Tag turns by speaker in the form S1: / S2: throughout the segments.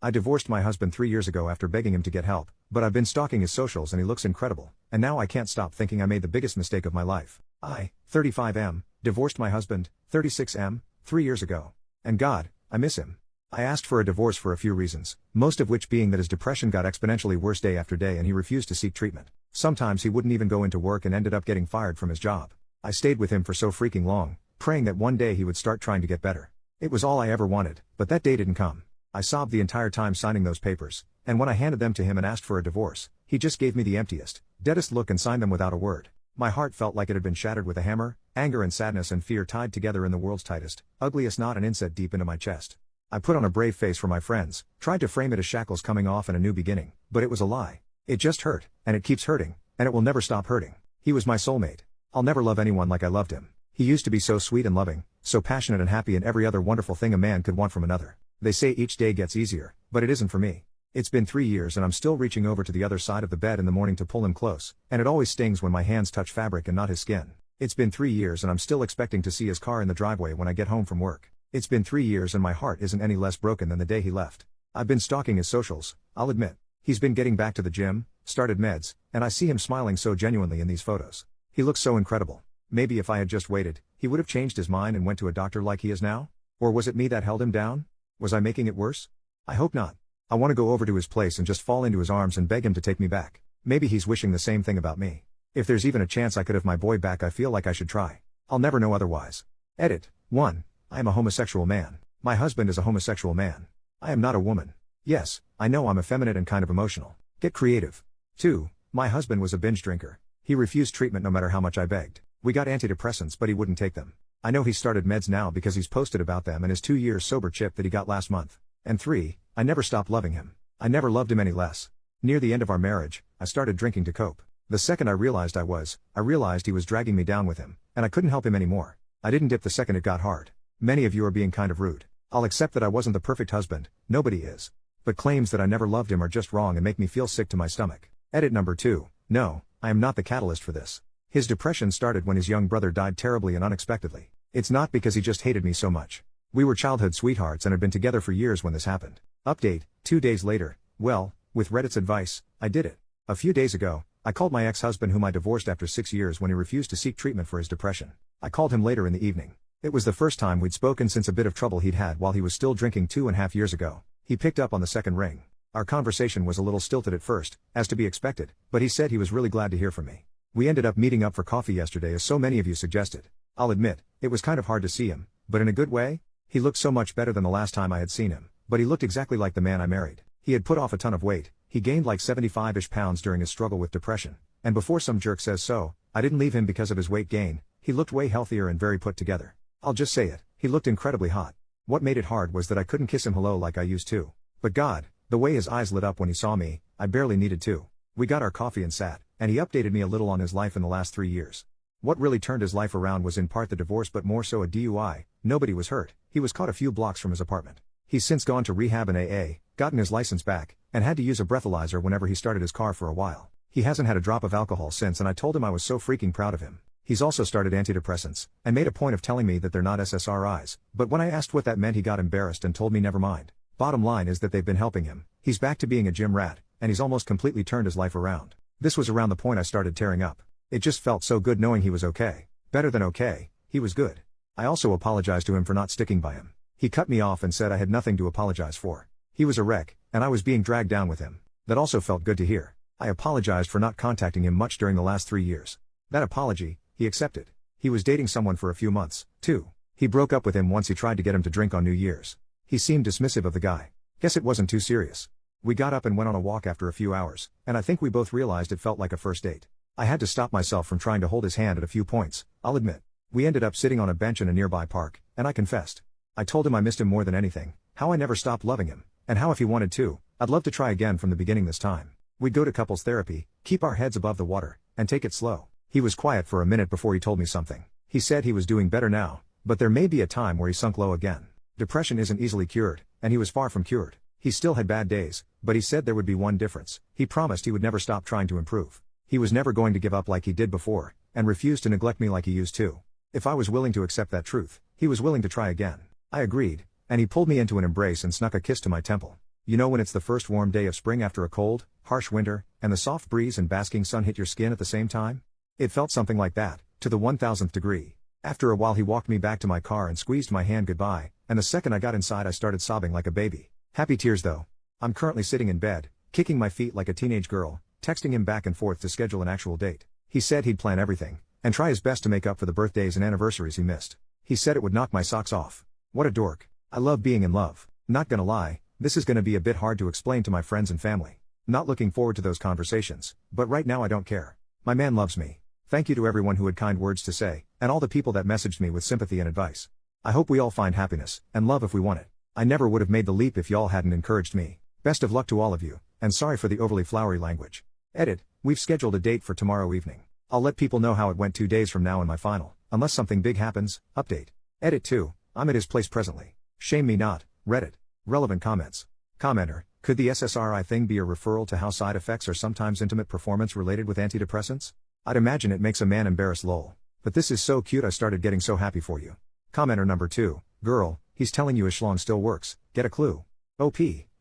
S1: I divorced my husband 3 years ago after begging him to get help, but I've been stalking his socials and he looks incredible, and now I can't stop thinking I made the biggest mistake of my life. I, 35M, divorced my husband, 36M, 3 years ago. And God, I miss him. I asked for a divorce for a few reasons, most of which being that his depression got exponentially worse day after day and he refused to seek treatment. Sometimes he wouldn't even go into work and ended up getting fired from his job. I stayed with him for so freaking long, praying that one day he would start trying to get better. It was all I ever wanted, but that day didn't come. I sobbed the entire time signing those papers, and when I handed them to him and asked for a divorce, he just gave me the emptiest, deadest look and signed them without a word. My heart felt like it had been shattered with a hammer, anger and sadness and fear tied together in the world's tightest, ugliest knot and inset deep into my chest. I put on a brave face for my friends, tried to frame it as shackles coming off and a new beginning, but it was a lie. It just hurt, and it keeps hurting, and it will never stop hurting. He was my soulmate. I'll never love anyone like I loved him. He used to be so sweet and loving, so passionate and happy and every other wonderful thing a man could want from another. They say each day gets easier, but it isn't for me. It's been 3 years and I'm still reaching over to the other side of the bed in the morning to pull him close, and it always stings when my hands touch fabric and not his skin. It's been 3 years and I'm still expecting to see his car in the driveway when I get home from work. It's been 3 years and my heart isn't any less broken than the day he left. I've been stalking his socials, I'll admit. He's been getting back to the gym, started meds, and I see him smiling so genuinely in these photos. He looks so incredible. Maybe if I had just waited, he would have changed his mind and went to a doctor like he is now? Or was it me that held him down? Was I making it worse? I hope not. I want to go over to his place and just fall into his arms and beg him to take me back. Maybe he's wishing the same thing about me. If there's even a chance I could have my boy back, I feel like I should try. I'll never know otherwise. Edit. 1. I am a homosexual man. My husband is a homosexual man. I am not a woman. Yes, I know I'm effeminate and kind of emotional. Get creative. 2. My husband was a binge drinker. He refused treatment no matter how much I begged. We got antidepressants but he wouldn't take them. I know he's started meds now because he's posted about them and his 2 years sober chip that he got last month. And 3. I never stopped loving him. I never loved him any less. Near the end of our marriage, I started drinking to cope. The second I realized he was dragging me down with him, and I couldn't help him anymore. I didn't dip the second it got hard. Many of you are being kind of rude. I'll accept that I wasn't the perfect husband, nobody is. But claims that I never loved him are just wrong and make me feel sick to my stomach. Edit number 2. No, I am not the catalyst for this. His depression started when his young brother died terribly and unexpectedly. It's not because he just hated me so much. We were childhood sweethearts and had been together for years when this happened. Update, 2 days later. Well, with Reddit's advice, I did it. A few days ago, I called my ex-husband whom I divorced after 6 years when he refused to seek treatment for his depression. I called him later in the evening. It was the first time we'd spoken since a bit of trouble he'd had while he was still drinking 2.5 years ago. He picked up on the second ring. Our conversation was a little stilted at first, as to be expected, but he said he was really glad to hear from me. We ended up meeting up for coffee yesterday as so many of you suggested. I'll admit, it was kind of hard to see him, but in a good way. He looked so much better than the last time I had seen him, but he looked exactly like the man I married. He had put off a ton of weight, he gained like 75-ish pounds during his struggle with depression, and before some jerk says so, I didn't leave him because of his weight gain. He looked way healthier and very put together. I'll just say it, he looked incredibly hot. What made it hard was that I couldn't kiss him hello like I used to. But God, the way his eyes lit up when he saw me, I barely needed to. We got our coffee and sat, and he updated me a little on his life in the last 3 years. What really turned his life around was in part the divorce but more so a DUI. Nobody was hurt, he was caught a few blocks from his apartment. He's since gone to rehab and AA, gotten his license back, and had to use a breathalyzer whenever he started his car for a while. He hasn't had a drop of alcohol since and I told him I was so freaking proud of him. He's also started antidepressants, and made a point of telling me that they're not SSRIs, but when I asked what that meant he got embarrassed and told me never mind. Bottom line is that they've been helping him, he's back to being a gym rat, and he's almost completely turned his life around. This was around the point I started tearing up. It just felt so good knowing he was okay. Better than okay, he was good. I also apologized to him for not sticking by him. He cut me off and said I had nothing to apologize for. He was a wreck, and I was being dragged down with him. That also felt good to hear. I apologized for not contacting him much during the last 3 years. That apology, he accepted. He was dating someone for a few months, too. He broke up with him once he tried to get him to drink on New Year's. He seemed dismissive of the guy. Guess it wasn't too serious. We got up and went on a walk after a few hours, and I think we both realized it felt like a first date. I had to stop myself from trying to hold his hand at a few points, I'll admit. We ended up sitting on a bench in a nearby park, and I confessed. I told him I missed him more than anything, how I never stopped loving him, and how if he wanted to, I'd love to try again from the beginning this time. We'd go to couples therapy, keep our heads above the water, and take it slow. He was quiet for a minute before he told me something. He said he was doing better now, but there may be a time where he sunk low again. Depression isn't easily cured, and he was far from cured. He still had bad days, but he said there would be one difference. He promised he would never stop trying to improve. He was never going to give up like he did before, and refused to neglect me like he used to. If I was willing to accept that truth, he was willing to try again. I agreed, and he pulled me into an embrace and snuck a kiss to my temple. You know when it's the first warm day of spring after a cold, harsh winter, and the soft breeze and basking sun hit your skin at the same time? It felt something like that, to the 1000th degree. After a while he walked me back to my car and squeezed my hand goodbye, and the second I got inside I started sobbing like a baby. Happy tears though. I'm currently sitting in bed, kicking my feet like a teenage girl, texting him back and forth to schedule an actual date. He said he'd plan everything, and try his best to make up for the birthdays and anniversaries he missed. He said it would knock my socks off. What a dork. I love being in love. Not gonna lie, this is gonna be a bit hard to explain to my friends and family. Not looking forward to those conversations, but right now I don't care. My man loves me. Thank you to everyone who had kind words to say, and all the people that messaged me with sympathy and advice. I hope we all find happiness, and love if we want it. I never would have made the leap if y'all hadn't encouraged me. Best of luck to all of you, and sorry for the overly flowery language. Edit, we've scheduled a date for tomorrow evening. I'll let people know how it went 2 days from now in my final, unless something big happens, update. Edit 2, I'm at his place presently. Shame me not, Reddit. Relevant comments. Commenter, could the SSRI thing be a referral to how side effects are sometimes intimate performance related with antidepressants? I'd imagine it makes a man embarrassed lol. But this is so cute I started getting so happy for you. Commenter number 2, girl, he's telling you his schlong still works, get a clue. OP,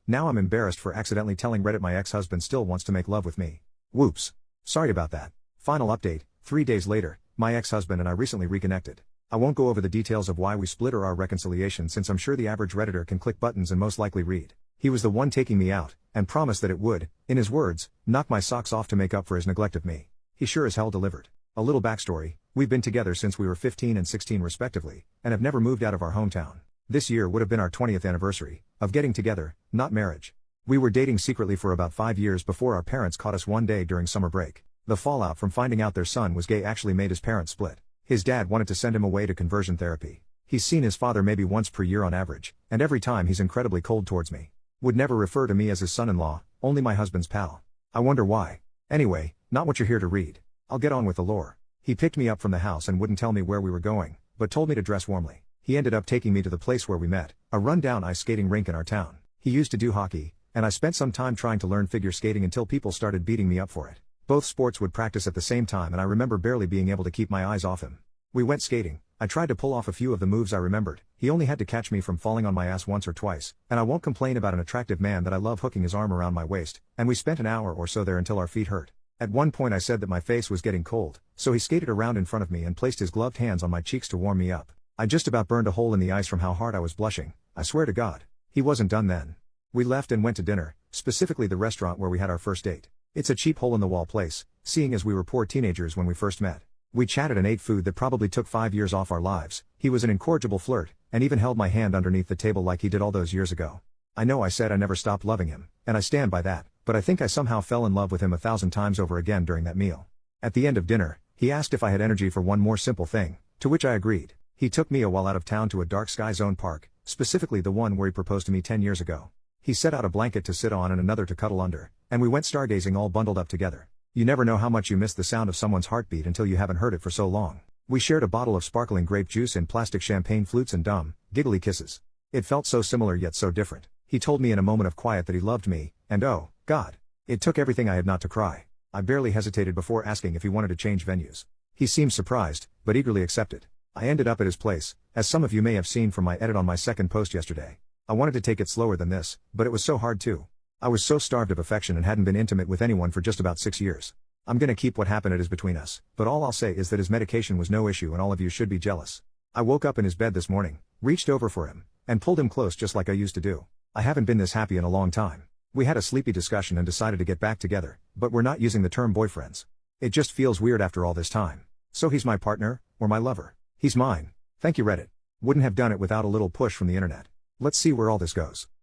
S1: now I'm embarrassed for accidentally telling Reddit my ex-husband still wants to make love with me. Whoops. Sorry about that. Final update, 3 days later, my ex-husband and I recently reconnected. I won't go over the details of why we split or our reconciliation since I'm sure the average Redditor can click buttons and most likely read. He was the one taking me out, and promised that it would, in his words, knock my socks off to make up for his neglect of me. He sure as hell delivered. A little backstory, we've been together since we were 15 and 16 respectively, and have never moved out of our hometown. This year would have been our 20th anniversary, of getting together, not marriage. We were dating secretly for about 5 years before our parents caught us one day during summer break. The fallout from finding out their son was gay actually made his parents split. His dad wanted to send him away to conversion therapy. He's seen his father maybe once per year on average, and every time he's incredibly cold towards me. Would never refer to me as his son-in-law, only my husband's pal. I wonder why. Anyway, not what you're here to read. I'll get on with the lore. He picked me up from the house and wouldn't tell me where we were going, but told me to dress warmly. He ended up taking me to the place where we met, a run-down ice skating rink in our town. He used to do hockey, and I spent some time trying to learn figure skating until people started beating me up for it. Both sports would practice at the same time and I remember barely being able to keep my eyes off him. We went skating. I tried to pull off a few of the moves I remembered. He only had to catch me from falling on my ass once or twice, and I won't complain about an attractive man that I love hooking his arm around my waist, and we spent an hour or so there until our feet hurt. At one point I said that my face was getting cold, so he skated around in front of me and placed his gloved hands on my cheeks to warm me up. I just about burned a hole in the ice from how hard I was blushing, I swear to God. He wasn't done then. We left and went to dinner, specifically the restaurant where we had our first date. It's a cheap hole-in-the-wall place, seeing as we were poor teenagers when we first met. We chatted and ate food that probably took 5 years off our lives. He was an incorrigible flirt, and even held my hand underneath the table like he did all those years ago. I know I said I never stopped loving him, and I stand by that, but I think I somehow fell in love with him 1,000 times over again during that meal. At the end of dinner, he asked if I had energy for one more simple thing, to which I agreed. He took me a while out of town to a dark sky zone park, specifically the one where he proposed to me 10 years ago. He set out a blanket to sit on and another to cuddle under, and we went stargazing all bundled up together. You never know how much you miss the sound of someone's heartbeat until you haven't heard it for so long. We shared a bottle of sparkling grape juice in plastic champagne flutes and dumb, giggly kisses. It felt so similar yet so different. He told me in a moment of quiet that he loved me, and oh, God. It took everything I had not to cry. I barely hesitated before asking if he wanted to change venues. He seemed surprised, but eagerly accepted. I ended up at his place, as some of you may have seen from my edit on my second post yesterday. I wanted to take it slower than this, but it was so hard too. I was so starved of affection and hadn't been intimate with anyone for just about 6 years. I'm gonna keep what happened is between us, but all I'll say is that his medication was no issue and all of you should be jealous. I woke up in his bed this morning, reached over for him, and pulled him close just like I used to do. I haven't been this happy in a long time. We had a sleepy discussion and decided to get back together, but we're not using the term boyfriends. It just feels weird after all this time. So he's my partner, or my lover. He's mine. Thank you Reddit. Wouldn't have done it without a little push from the internet. Let's see where all this goes.